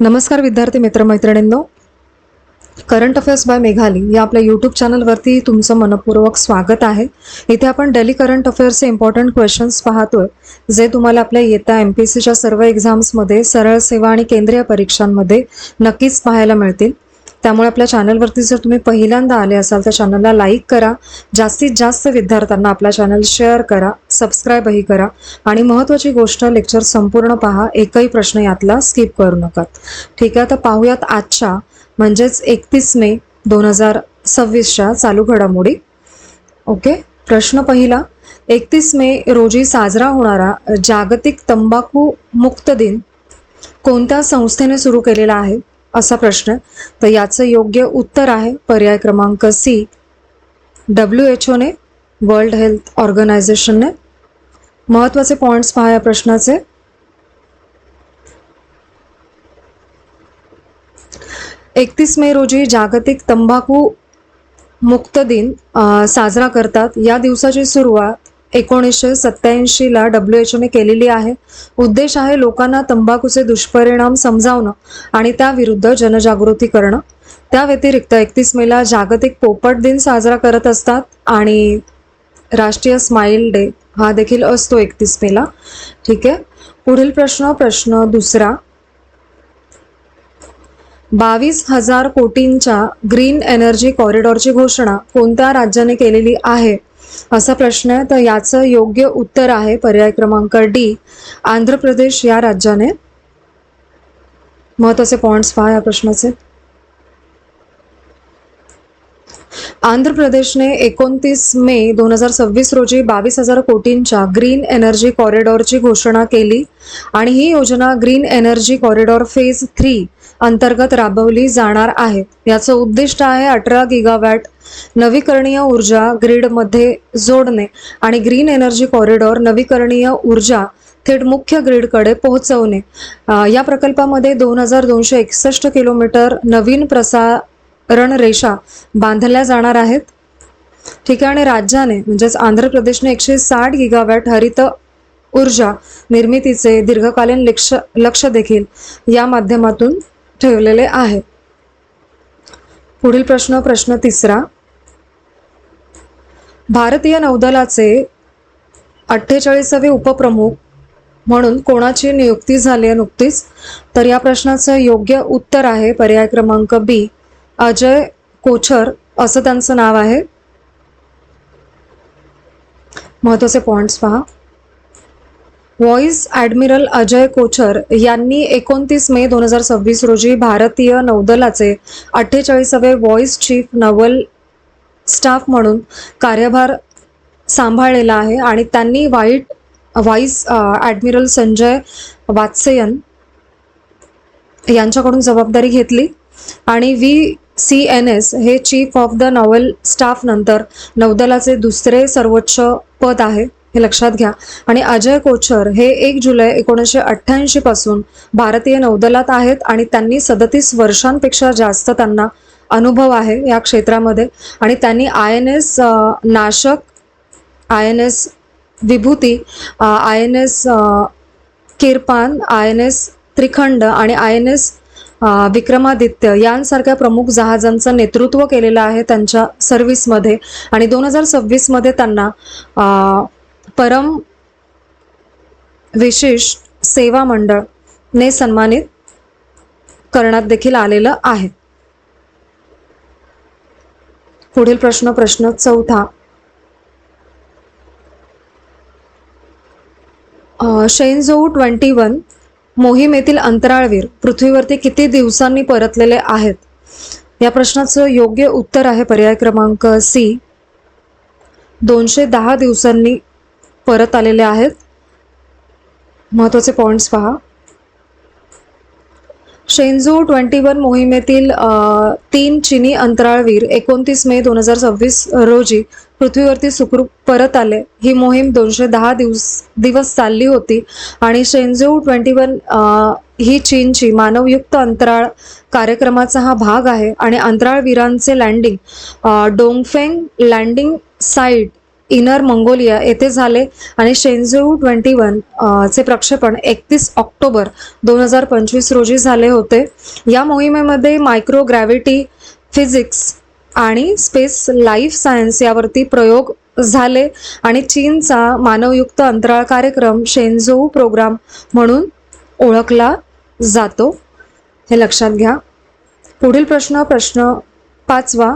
नमस्कार विद्यार्थी मित्रमैत्रिणींनो, current affairs bye Meghali या आपल्या यूट्यूब चॅनलवरती तुमचं मनपूर्वक स्वागत आहे. इथे आपण डेली करंट अफेअर्सचे इम्पॉर्टंट क्वेश्चन्स पाहतोय, जे तुम्हाला आपल्या येत्या MPSCच्या सर्व एक्झाम्समध्ये, सरळ सेवा आणि केंद्रीय परीक्षांमध्ये नक्कीच पाहायला मिळतील. त्यामुळे आपल्या चॅनलवरती जर तुम्ही पहिल्यांदा आले असाल तर चॅनलला लाईक करा, जास्तीत जास्त विद्यार्थ्यांना आपला चॅनल शेअर करा, सबस्क्राईबही करा आणि महत्त्वाची गोष्ट, लेक्चर संपूर्ण पहा, एकही प्रश्न यातला स्किप करू नका. ठीक आहे, तर पाहूयात आजच्या म्हणजेच 31 मे 2026च्या चालू घडामोडी. ओके, प्रश्न पहिला, 31 मे रोजी साजरा होणारा जागतिक तंबाखू मुक्त दिन कोणत्या संस्थेने सुरू केलेला आहे, असा प्रश्न. तर याचं योग्य उत्तर आहे पर्याय क्रमांक सी, WHO ने, वर्ल्ड हेल्थ ऑर्गनायझेशनने. महत्त्वाचे पॉइंट्स पहा या प्रश्नाचे. 31 मे रोजी जागतिक तंबाखू मुक्त दिन साजरा करतात. या दिवसाची सुरुवात 1987ला WHO ने केलेली आहे. उद्देश आहे लोकांना तंबाखूचे दुष्परिणाम समजावणं आणि त्याविरुद्ध जनजागृती करणं. त्या व्यतिरिक्त 31 मेला जागतिक पोपट दिन साजरा करत असतात आणि राष्ट्रीय स्माईल डे हा देखील असतो 31 मेला. ठीक आहे, पुढील प्रश्न दुसरा, 22,000 कोटींच्या ग्रीन एनर्जी कॉरिडॉरची घोषणा कोणत्या राज्याने केलेली आहे, असा प्रश्न आहे. तर याचं योग्य उत्तर आहे पर्याय क्रमांक डी, आंध्र प्रदेश या राज्याने. महत्त्वाचे पॉइंट्स पहा या प्रश्नाचे. आंध्र प्रदेशने 29 मे 2026 रोजी 22,000 कोटींच्या ग्रीन एनर्जी कॉरिडॉरची घोषणा केली आणि ही योजना ग्रीन एनर्जी कॉरिडॉर फेज 3 अंतर्गत राबवली जाणार आहे. याचं उद्दिष्ट आहे 18 गिगावॅट नवीकरणीय ऊर्जा ग्रीडमध्ये जोडणे आणि ग्रीन एनर्जी कॉरिडॉर नवीकरणीय ऊर्जा थेट मुख्य ग्रीडकडे पोहोचवणे. या प्रकल्पामध्ये 2261 किलोमीटर नवीन प्रसारण रेषा बांधल्या जाणार आहेत. ठीक आहे, आणि राज्याने म्हणजेच आंध्र प्रदेशने 160 गिगावॅट हरित ऊर्जा निर्मितीचे दीर्घकालीन लक्ष देखील या माध्यमातून ठेवलेले आहे. पुढील प्रश्न तिसरा, भारतीय नौदलाचे 48वे उपप्रमुख म्हणून कोणाची नियुक्ती झाली आहे नुकतीच. तर या प्रश्नाचं योग्य उत्तर आहे पर्याय क्रमांक बी, अजय कोचर असं त्यांचं नाव आहे. महत्त्वाचे पॉइंट्स पहा. व्हाईस ॲडमिरल अजय कोचर यांनी 29 मे 2026 रोजी भारतीय नौदलाचे 48वे व्हाईस चीफ नवल स्टाफ म्हणून कार्यभार सांभाळलेला आहे आणि त्यांनी व्हाईस ॲडमिरल संजय वात्स्यन यांच्याकडून जबाबदारी घेतली आणि VCNS हे chief of the novel staff नंतर नौदलाचे दुसरे सर्वोच्च पद आहे, हे लक्षात घ्या. आणि अजय कोचर हे 1 जुलै 1988 पासून भारतीय नौदलात आहेत आणि त्यांनी 37 वर्षांपेक्षा जास्त त्यांना अनुभव आहे या क्षेत्रामध्ये. आणि त्यांनी INS नाशक, INS विभूती, INS kirpan, INS Trikhand आणि INS विक्रमादित्य यांसारख्या प्रमुख जहाजांचं नेतृत्व केलेलं आहे त्यांच्या सर्व्हिसमध्ये. आणि 2026 मध्ये त्यांना परम विशिष्ट सेवा मंडळ ने सन्मानित करण्यात देखील आलेलं आहे. पुढील प्रश्न चौथा, शेनझोऊ 21 मोहिमेतील अंतराळवीर पृथ्वीवरती किती दिवसांनी परतलेले आहेत. या प्रश्नाचं योग्य उत्तर आहे पर्याय क्रमांक सी, 210 दिवसांनी परत आलेले आहेत. महत्त्वाचे पॉइंट्स पहा. शेनझोऊ 21 मोहिमेतील 3 चीनी अंतराळवीर 29 मे 2026 रोजी पृथ्वीवरती सुखरूप परत आले. ही मोहीम 210 दिवस चालली होती आणि शेनझोऊ 21 ही चीनची मानवयुक्त अंतराळ कार्यक्रमाचा हा भाग आहे आणि अंतराळवीरांचे landing Dongfeng landing site inner Mongolia येथे झाले आणि शेन्झू 21 चे प्रक्षेपण 31 ऑक्टोबर 2025 रोजी झाले होते. या मोहिमेमध्ये मायक्रोग्रॅव्हिटी, फिजिक्स आणि स्पेस लाईफ सायन्स यावरती प्रयोग झाले आणि चीनचा मानवयुक्त अंतराळ कार्यक्रम शेन्झू प्रोग्राम म्हणून ओळखला जातो. हे लक्षात घ्या. पुढील प्रश्न 5वा.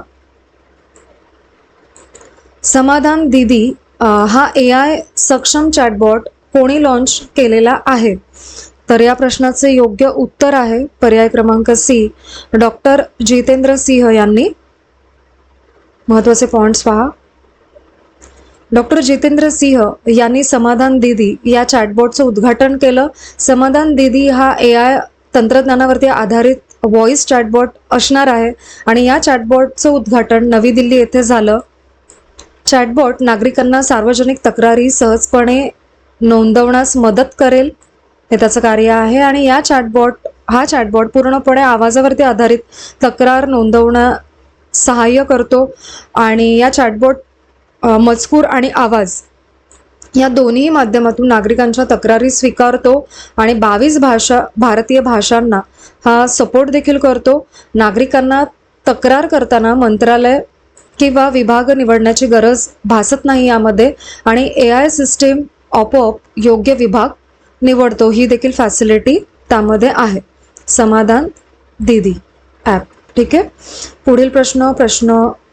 समाधान दीदी हा AI सक्षम चॅटबॉट कोणी लॉन्च केलेला आहे? तर या प्रश्नाचे योग्य उत्तर आहे पर्याय क्रमांक सी, डॉक्टर जितेंद्र सिंह यांनी. महत्त्वाचे पॉइंट्स पहा. डॉक्टर जितेंद्र सिंह यांनी समाधान दीदी या चॅटबॉटचं उद्घाटन केलं. समाधान दीदी हा AI तंत्रज्ञानावरती आधारित व्हॉइस चॅटबॉट असणार आहे आणि या चॅटबॉटचं उद्घाटन नवी दिल्ली येथे झालं. चॅटबॉट नागरिकांना सार्वजनिक तक्रारी सहजपणे नोंदवण्यास मदत करेल, हे त्याचं कार्य आहे. आणि हा चॅटबॉट पूर्णपणे आवाजावरती आधारित तक्रार नोंदवण्यास सहाय्य करतो आणि या चॅटबॉट मजकूर आणि आवाज या दोन्ही माध्यमातून नागरिकांच्या तक्रारी स्वीकारतो आणि 22 भारतीय भाषांना हा सपोर्ट देखील करतो. नागरिकांना तक्रार करताना मंत्रालय किंवा विभाग निवडण्याची गरज भासत नाही यामध्ये आणि AI सिस्टीम आपोआप योग्य विभाग निवडतो. ही देखील फॅसिलिटी त्यामध्ये आहे. समाधान दीदी ॲप. ठीक आहे. पुढील प्रश्न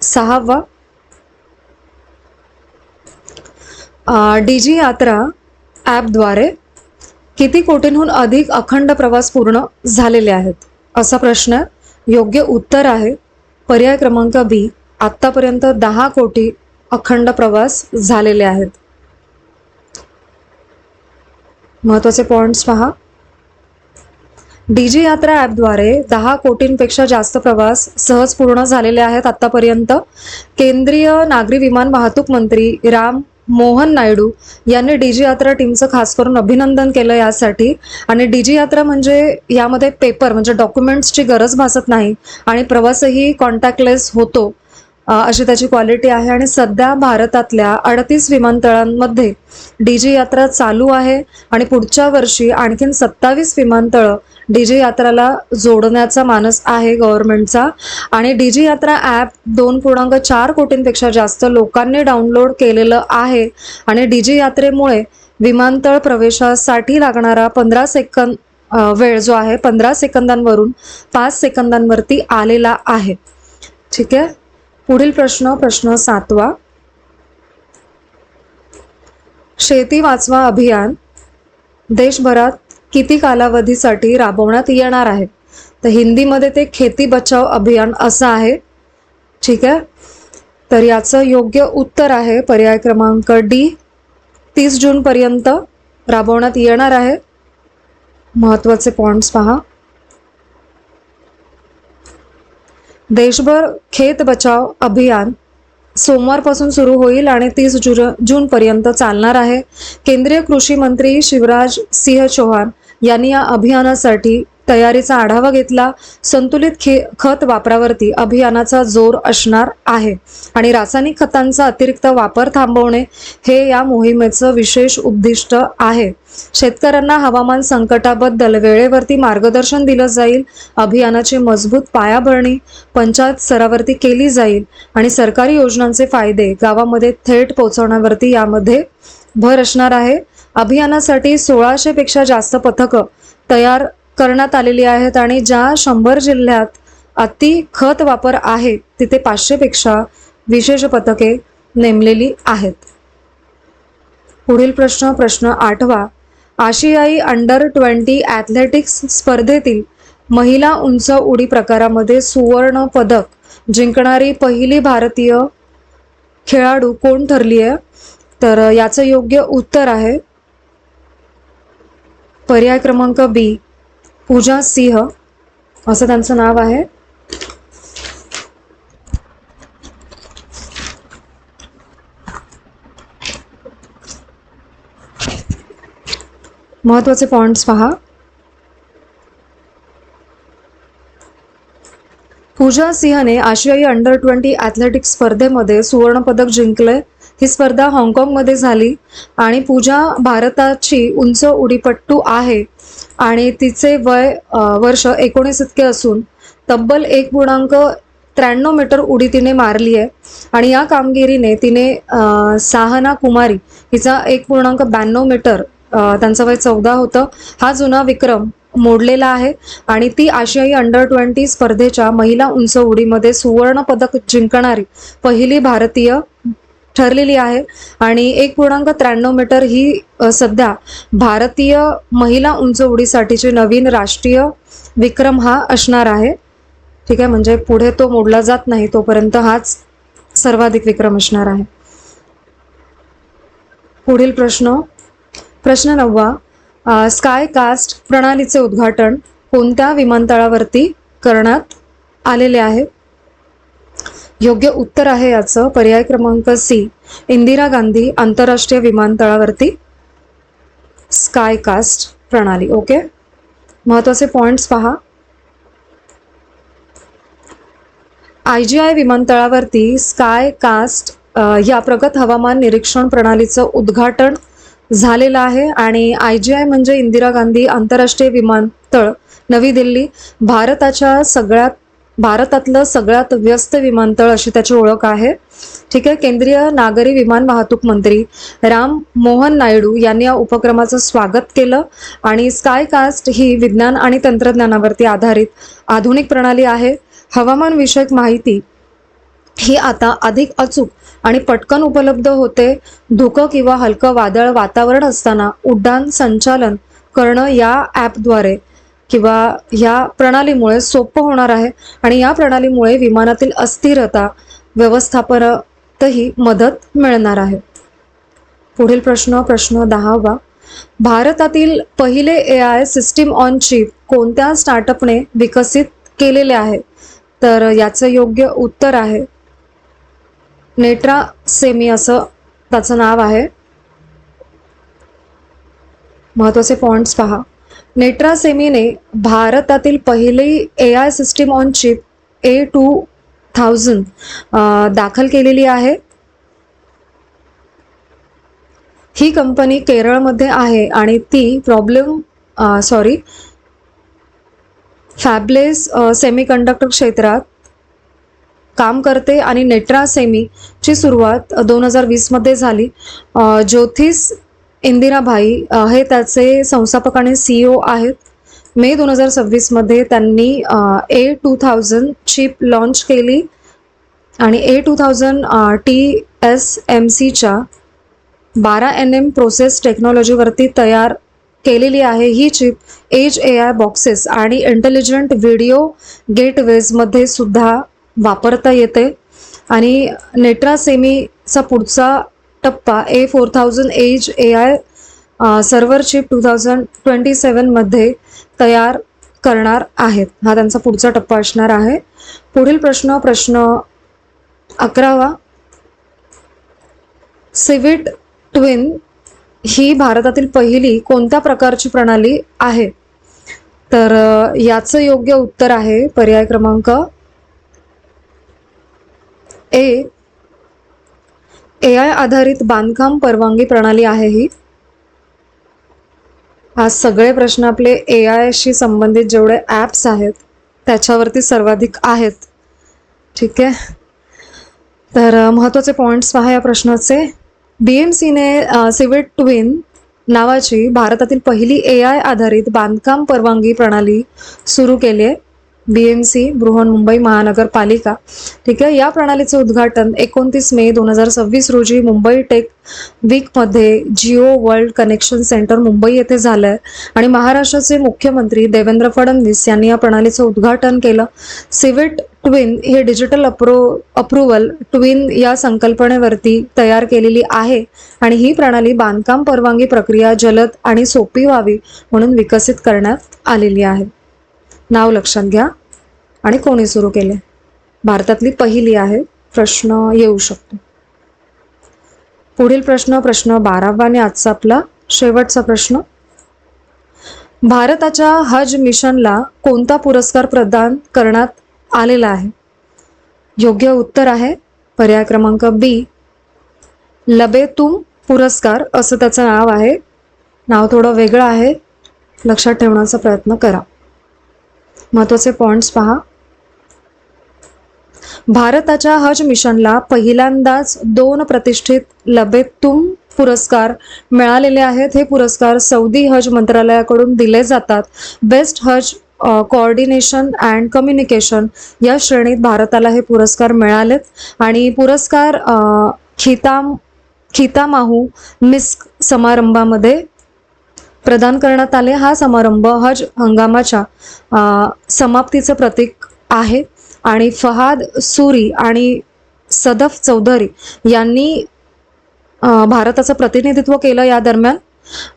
6वा. DG यात्रा ॲपद्वारे किती कोटींहून अधिक अखंड प्रवास पूर्ण झालेले आहेत? असा प्रश्न. योग्य उत्तर आहे पर्याय क्रमांक बी, आत्तापर्यंत 10 कोटी अखंड प्रवास झालेले आहेत. महत्त्वाचे पॉइंट्स पहा. DG यात्रा ॲपद्वारे 10 कोटींपेक्षा जास्त प्रवास सहज पूर्ण झालेले आहेत आत्तापर्यंत. केंद्रीय नागरी विमान वाहतूक मंत्री राम मोहन नायडू यांनी DG यात्रा टीमचं खास करून अभिनंदन केलं यासाठी. आणि DG यात्रा म्हणजे यामध्ये पेपर म्हणजे डॉक्युमेंट्सची गरज भासत नाही आणि प्रवासही कॉन्टॅक्टलेस होतो अशी त्याची क्वालिटी आहे. आणि सध्या भारतातल्या 38 विमानतळांमध्ये DG यात्रा चालू आहे आणि पुढच्या वर्षी आणखीन 27 विमानतळं DG यात्राला जोडण्याचा मानस आहे गव्हर्नमेंटचा. आणि DG यात्रा ॲप 2.4 कोटींपेक्षा जास्त लोकांनी डाउनलोड केलेलं आहे. आणि DG यात्रेमुळे विमानतळ प्रवेशासाठी लागणारा 15 सेकंद वेळ जो आहे 15 सेकंदांवरून 5 सेकंदांवरती आलेला आहे. ठीक आहे. पुढील प्रश्न 7वा. शेती वाचवा अभियान देशभरात किती कालावधीसाठी राबवण्यात येणार आहे? तर हिंदीमध्ये ते खेती बचाव अभियान असं आहे. ठीक आहे. तर याचं योग्य उत्तर आहे पर्याय क्रमांक डी, 30 जूनपर्यंत राबवण्यात येणार आहे. महत्त्वाचे पॉइंट्स पहा. देशभर खेत बचाव अभियान सोमवारपासून सुरू होईल आणि 30 जूनपर्यंत चालणार आहे. केंद्रीय कृषी मंत्री शिवराज सिंह चौहान यांनी या अभियानासाठी तयारीचा आढावा घेतला. संतुलित खत वापरावरती अभियानाचा जोर असणार आहे आणि रासायनिक खतांचा अतिरिक्त वापर थांबवणे हे या मोहिमेचं विशेष उद्दिष्ट आहे. शेतकऱ्यांना हवामान संकटाबद्दल वेळेवरती मार्गदर्शन दिलं जाईल. अभियानाची मजबूत पायाभरणी पंचायत स्तरावरती केली जाईल आणि सरकारी योजनांचे फायदे गावामध्ये थेट पोहोचवण्यावरती यामध्ये भर असणार आहे. अभियानासाठी 1600 पेक्षा जास्त पथकं तयार करण्यात आलेली आहेत आणि ज्या 100 जिल्ह्यात अति खत वापर आहे तिथे 500 पेक्षा विशेष पथके नेमलेली आहेत. पुढील प्रश्न 8वा. आशियाई अंडर-20 ॲथलेटिक्स स्पर्धेतील महिला उंच उडी प्रकारामध्ये सुवर्ण पदक जिंकणारी पहिली भारतीय खेळाडू कोण ठरली आहे? तर याचं योग्य उत्तर आहे पर्याय क्रमांक बी, पूजा सिंह असं त्यांचं नाव आहे. महत्त्वाचे पॉइंट्स पहा. पूजा सिंहने आशियाई अंडर-20 ॲथलेटिक्स स्पर्धेमध्ये सुवर्ण पदक जिंकले. ही स्पर्धा हाँगकाँगमध्ये झाली आणि पूजा भारताची उंच उडीपट्टू आहे आणि तिचे वय वर्ष 19 इतके असून तब्बल 1.93 मीटर उडी तिने मारली आहे आणि या कामगिरीने तिने साहना कुमारी हिचा 1.92 मीटर त्यांचं वय 14 होतं हा जुना विक्रम मोडलेला आहे आणि ती आशियाई अंडर-20 स्पर्धेच्या महिला उंच उडीमध्ये सुवर्ण पदक जिंकणारी पहिली भारतीय ठरलेली आहे आणि 1.93 मीटर ही सध्या भारतीय महिला उंच उडीसाठीची नवीन राष्ट्रीय विक्रम हा असणार आहे. ठीक आहे, म्हणजे पुढे तो मोडला जात नाही तोपर्यंत हाच सर्वाधिक विक्रम असणार आहे. पुढील प्रश्न 9. स्काय कास्ट प्रणालीचे उद्घाटन कोणत्या विमानतळावरती करण्यात आलेले आहे? योग्य उत्तर आहे याचं पर्याय क्रमांक सी, इंदिरा गांधी आंतरराष्ट्रीय विमानतळावरती स्काय कास्ट प्रणाली. ओके, महत्त्वाचे पॉइंट्स पहा. IGI विमानतळावरती स्काय कास्ट या प्रगत हवामान निरीक्षण प्रणालीचं उद्घाटन झालेलं आहे आणि IGI म्हणजे इंदिरा गांधी आंतरराष्ट्रीय विमानतळ नवी दिल्ली भारतातलं सगळ्यात व्यस्त विमानतळ अशी त्याची ओळख आहे. ठीक आहे, केंद्रीय नागरी विमान वाहतूक मंत्री राम मोहन नायडू यांनी या उपक्रमाचं स्वागत केलं आणि स्काय कास्ट ही विज्ञान आणि तंत्रज्ञानावरती आधारित आधुनिक प्रणाली आहे. हवामान विषयक माहिती ही आता अधिक अचूक आणि पटकन उपलब्ध होते. धुकं किंवा हलकं वादळ वातावरण असताना उड्डाण संचालन करणं या ॲपद्वारे किंवा या प्रणालीमुळे सोपं होणार आहे आणि या प्रणालीमुळे विमानातील अस्थिरता व्यवस्थापनातही मदत मिळणार आहे. पुढील प्रश्न 10. भारतातील पहिले AI सिस्टीम ऑन चिप कोणत्या स्टार्टअपने विकसित केलेले आहे? तर याचं योग्य उत्तर आहे नेट्रा सेमी असं त्याचं नाव आहे. महत्त्वाचे पॉइंट्स पहा. नेट्रा सेमीने भारतातील पहिली AI system on chip A2000 दाखल केलेली आहे. ही कंपनी केरळमध्ये आहे आणि ती फॅबलेस सेमीकंडक्टर क्षेत्रात काम करते आणि नेट्रा सेमीची सुरुवात 2020 मध्ये झाली. ज्योतिष इंदिराभाई हे त्याचे संस्थापक आणि CEO आहेत. मे 2026 मध्ये त्यांनी A2000 चिप लॉन्च केली आणि A2000 TSMCच्या 12nm प्रोसेस टेक्नॉलॉजीवरती तयार केलेली आहे. ही चिप एज AI बॉक्सेस आणि इंटेलिजंट व्हिडिओ गेटवेजमध्ये सुद्धा वापरता येते आणि नेट्रा सेमीचा पुढचा टप्पा A4000 age AI server chip 2027 मध्ये तयार करणार आहेत. हा त्यांचा पुढचा टप्पा असणार आहे. पुढील प्रश्न 11. सिविट ट्विन ही भारतातील पहिली कोणत्या प्रकारची प्रणाली आहे? तर याचं योग्य उत्तर आहे पर्याय क्रमांक ए, AI आधारित बांधकाम परवानगी प्रणाली आहे ही. आज सगळे प्रश्न आपले AI शी संबंधित जेवढे ॲप्स आहेत त्याच्यावरती सर्वाधिक आहेत. ठीक आहे, तर महत्त्वाचे पॉइंट्स पहा या प्रश्नाचे. BMCने सिविट ट्विन नावाची भारतातील पहिली AI आधारित बांधकाम परवानगी प्रणाली सुरू केली आहे. BMC बृहन्मुंबई महानगरपालिका. ठीक आहे, या प्रणालीचे उद्घाटन 29 मे 2026 रोजी मुंबई टेक वीकमध्ये Jio world connection centre Mumbai येथे झालं आहे आणि महाराष्ट्राचे मुख्यमंत्री देवेंद्र फडणवीस यांनी या प्रणालीचं उद्घाटन केलं. सिविट ट्विन हे डिजिटल अप्रूव्हल ट्विन या संकल्पनेवरती तयार केलेली आहे आणि ही प्रणाली बांधकाम परवानगी प्रक्रिया जलद आणि सोपी व्हावी म्हणून विकसित करण्यात आलेली आहे. नाव लक्षात घ्या आणि कोणी सुरू केले. भारतातली पहिली आहे. प्रश्न येऊ शकतो. पुढील प्रश्न 12 आणि आजचा आपला शेवटचा प्रश्न. भारताच्या हज मिशनला कोणता पुरस्कार प्रदान करण्यात आलेला आहे? योग्य उत्तर आहे पर्याय क्रमांक बी, लबेतुम पुरस्कार असं त्याचं नाव आहे. नाव थोडं वेगळं आहे, लक्षात ठेवण्याचा प्रयत्न करा. महत्त्वाचे पॉइंट्स पहा. भारताच्या हज मिशनला पहिल्यांदाच 2 प्रतिष्ठित लबेतुम पुरस्कार मिळालेले आहेत. हे पुरस्कार सौदी हज मंत्रालयाकडून दिले जातात. Best Haj coordination and communication या श्रेणीत भारताला हे पुरस्कार मिळालेत. आणि पुरस्कार खितामाहू मिस्क समारंभामध्ये प्रदान करण्यात आले. हा समारंभ हज हंगामाच्या समाप्तीचं प्रतीक आहे. आणि फहाद सुरी आणि सदफ चौधरी यांनी भारताचं प्रतिनिधित्व केलं या दरम्यान.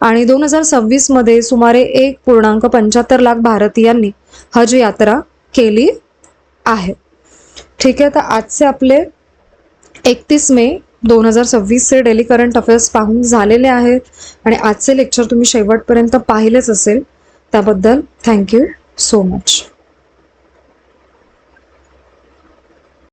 आणि 2026 मध्ये सुमारे 1.75 लाख भारतीयांनी हज यात्रा केली आहे. ठीक आहे, तर आजचे आपले 31 मे 2026चे डेली करंट अफेअर्स पाहून झालेले आहेत. आणि आजचे लेक्चर तुम्ही शेवटपर्यंत पाहिलेच असेल, त्याबद्दल थँक्यू सो मच.